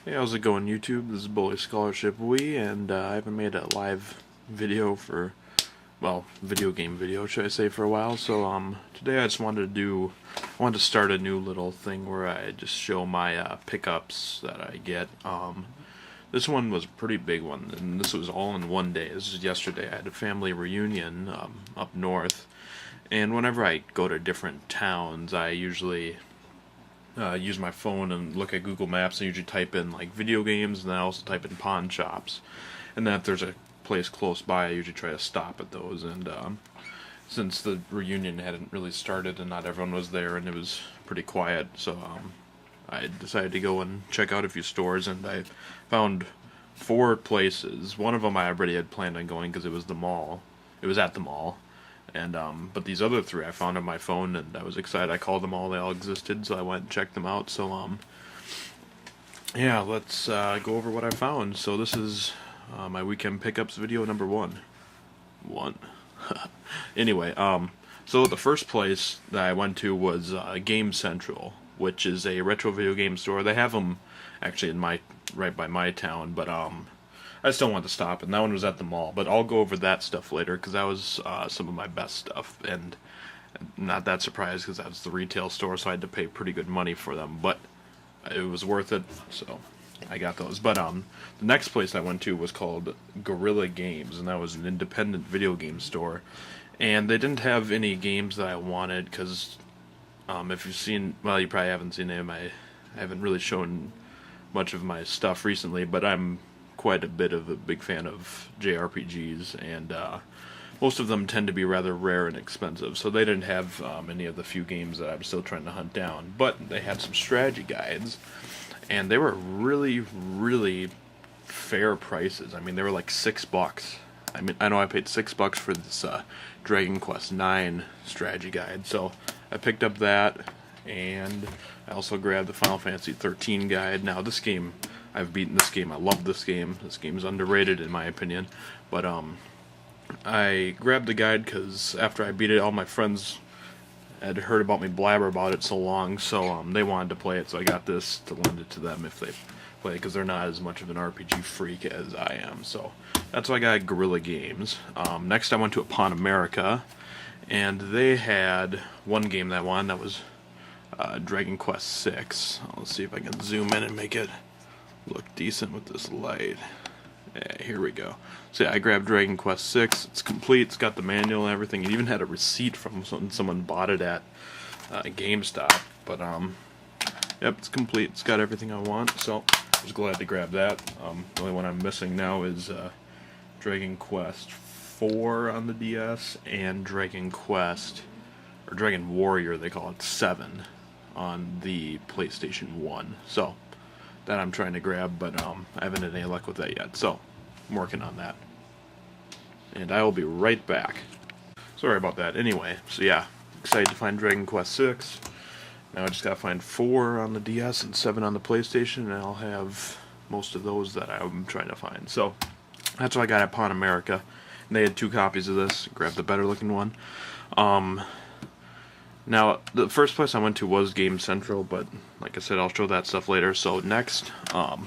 Hey, how's it going, YouTube? This is Bully Scholarship Wii, and I haven't made a live video for, well, video game video, should I say, for a while. So, today I just I wanted to start a new little thing where I just show my pickups that I get. This one was a pretty big one, and this was all in one day. This is yesterday. I had a family reunion up north, and whenever I go to different towns, I usually use my phone and look at Google Maps. I usually type in like video games, and then I also type in pawn shops. And then if there's a place close by, I usually try to stop at those. And since the reunion hadn't really started and not everyone was there, and it was pretty quiet, so I decided to go and check out a few stores, and I found four places. One of them I already had planned on going because it was the mall. It was at the mall. And but these other three I found on my phone, and I was excited. I called them all; they all existed, so I went and checked them out. So yeah, let's go over what I found. So this is my weekend pickups video number one. Anyway, so the first place that I went to was Game Central, which is a retro video game store. They have them actually in right by my town, but I still want to stop, and that one was at the mall. But I'll go over that stuff later, because that was some of my best stuff, and not that surprised, because that was the retail store, so I had to pay pretty good money for them, but it was worth it, so I got those. But the next place I went to was called Guerrilla Games, and that was an independent video game store, and they didn't have any games that I wanted, because if you've seen, well, you probably haven't seen them. I haven't really shown much of my stuff recently, but I'm quite a bit of a big fan of JRPGs, and most of them tend to be rather rare and expensive, so they didn't have any of the few games that I'm still trying to hunt down. But they had some strategy guides, and they were really fair prices. I mean, they were like $6. I mean, I know I paid $6 for this Dragon Quest IX strategy guide, so I picked up that, and I also grabbed the Final Fantasy 13 guide. Now this game, I've beaten this game. I love this game. This game is underrated in my opinion. But I grabbed the guide because after I beat it, all my friends had heard about me blabber about it so long, so they wanted to play it. So I got this to lend it to them if they play it, because they're not as much of an RPG freak as I am. So that's why I got Guerrilla Games. Next I went to Upon America, and they had one game that I wanted. That was Dragon Quest VI. Let's see if I can zoom in and make it look decent with this light. Yeah, here we go. So yeah, I grabbed Dragon Quest VI. It's complete. It's got the manual and everything. It even had a receipt from someone bought it at GameStop. But yep, it's complete. It's got everything I want. So I was glad to grab that. The only one I'm missing now is Dragon Quest 4 on the DS and Dragon Quest, or Dragon Warrior they call it, 7 on the PlayStation 1. So that I'm trying to grab, but I haven't had any luck with that yet, so I'm working on that. And I will be right back. Sorry about that. Anyway, so yeah, excited to find Dragon Quest VI. Now I just gotta find 4 on the DS and 7 on the PlayStation, and I'll have most of those that I'm trying to find. So that's what I got at Pawn America. And they had 2 copies of this. Grabbed the better looking one. Now, the first place I went to was Game Central, but like I said, I'll show that stuff later. So next, I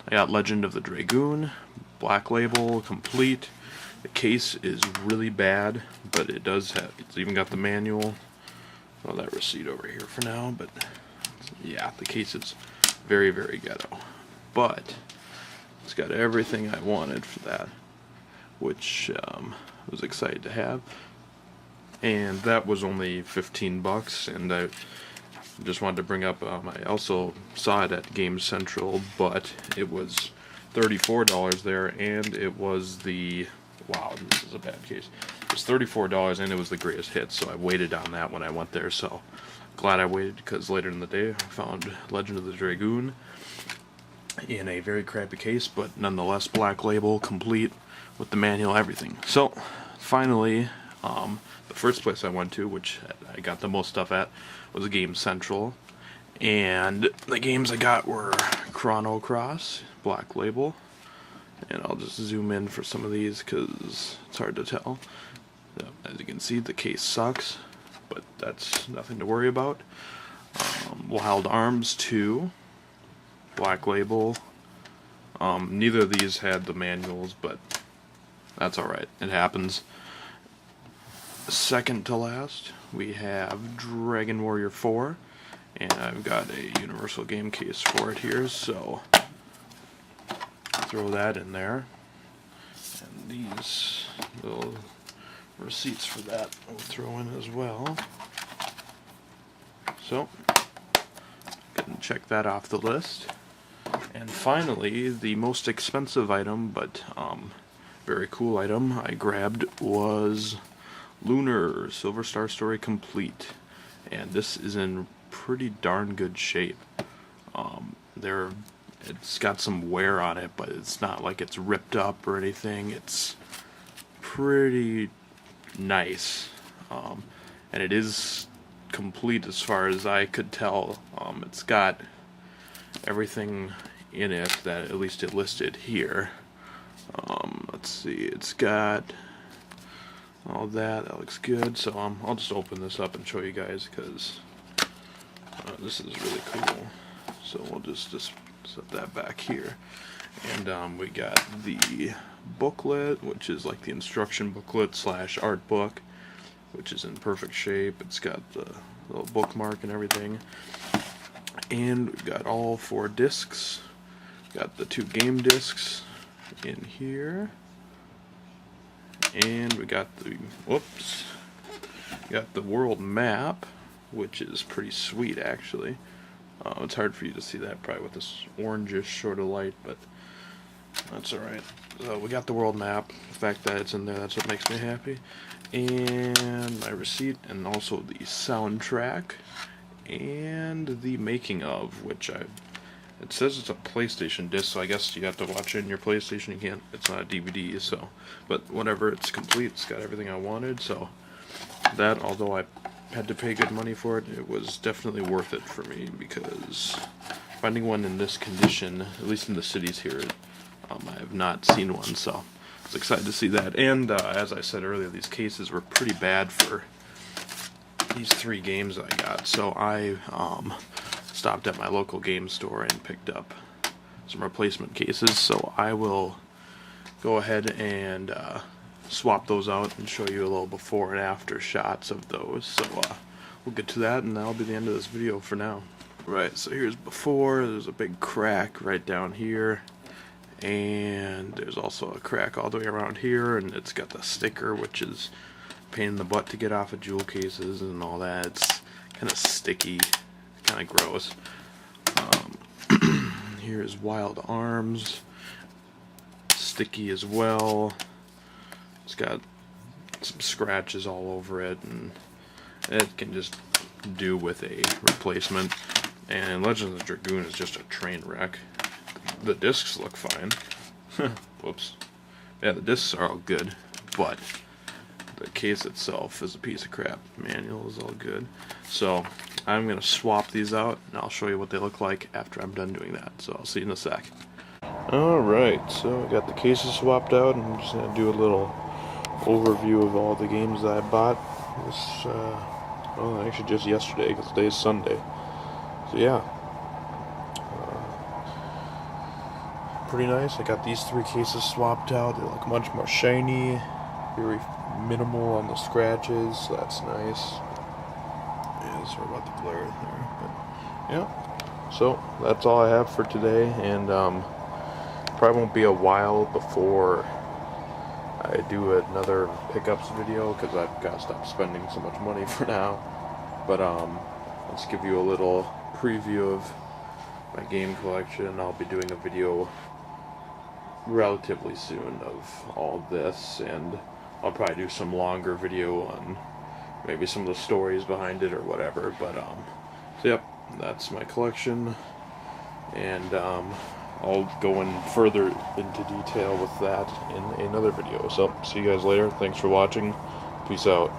got Legend of the Dragoon, Black Label, complete. The case is really bad, but it does have, it's even got the manual. Well, that receipt over here for now, but yeah, the case is very ghetto. But it's got everything I wanted for that, which I was excited to have. And that was only $15, and I just wanted to bring up, I also saw it at Game Central, but it was $34 there, and it was the, wow, this is a bad case, it was $34, and it was the greatest hit, so I waited on that when I went there. So glad I waited, because later in the day I found Legend of the Dragoon in a very crappy case, but nonetheless Black Label, complete, with the manual, everything. So finally, the first place I went to, which I got the most stuff at, was Game Central, and the games I got were Chrono Cross, Black Label, and I'll just zoom in for some of these because it's hard to tell. As you can see, the case sucks, but that's nothing to worry about. Wild Arms 2, Black Label. Neither of these had the manuals, but that's alright. It happens. Second to last, we have Dragon Warrior 4. And I've got a universal game case for it here, so throw that in there. And these little receipts for that we'll throw in as well. So, go and check that off the list. And finally, the most expensive item, but very cool item I grabbed was Lunar Silver Star Story Complete. And this is in pretty darn good shape. It's got some wear on it, but it's not like it's ripped up or anything. It's pretty nice, and it is complete as far as I could tell. It's got everything in it that at least it listed here. Let's see, it's got all that. That looks good. So I'll just open this up and show you guys, because this is really cool. So we'll just set that back here. And we got the booklet, which is like the instruction booklet slash art book, which is in perfect shape. It's got the little bookmark and everything. And we've got all 4 discs. Got the 2 game discs in here. And we got the, got the world map, which is pretty sweet actually. It's hard for you to see that probably with this orangish sort of light, but that's alright. So we got the world map. The fact that it's in there, that's what makes me happy. And my receipt, and also the soundtrack, and the making of, which it says it's a PlayStation disc, so I guess you have to watch it in your PlayStation. You can't, it's not a DVD, so, but whatever, it's complete. It's got everything I wanted, so that, although I had to pay good money for it, it was definitely worth it for me, because finding one in this condition, at least in the cities here, I have not seen one, so I was excited to see that. And as I said earlier, these cases were pretty bad for these 3 games I got, so I stopped at my local game store and picked up some replacement cases. So I will go ahead and swap those out and show you a little before and after shots of those. So we'll get to that, and that'll be the end of this video for now. Right, so here's before. There's a big crack right down here, and there's also a crack all the way around here, and it's got the sticker, which is a pain in the butt to get off of jewel cases and all that. It's kind of sticky, kind of gross. Here's Wild Arms, sticky as well. It's got some scratches all over it, and it can just do with a replacement. And Legends of the Dragoon is just a train wreck. The discs look fine. Whoops. Yeah, the discs are all good, but the case itself is a piece of crap. The manual is all good. So I'm going to swap these out, and I'll show you what they look like after I'm done doing that. So I'll see you in a sec. Alright, so I got the cases swapped out, and I'm just going to do a little overview of all the games that I bought. This, well, actually just yesterday, because today is Sunday. So yeah. Pretty nice. I got these 3 cases swapped out. They look much more shiny, very minimal on the scratches, so that's nice. Yeah, sorry about the glare there, but yeah. So that's all I have for today, and probably won't be a while before I do another pickups video, because I've got to stop spending so much money for now. But let's give you a little preview of my game collection. I'll be doing a video relatively soon of all this, and I'll probably do some longer video on maybe some of the stories behind it or whatever. But so yep, that's my collection, and I'll go in further into detail with that in another video. So see you guys later. Thanks for watching. Peace out.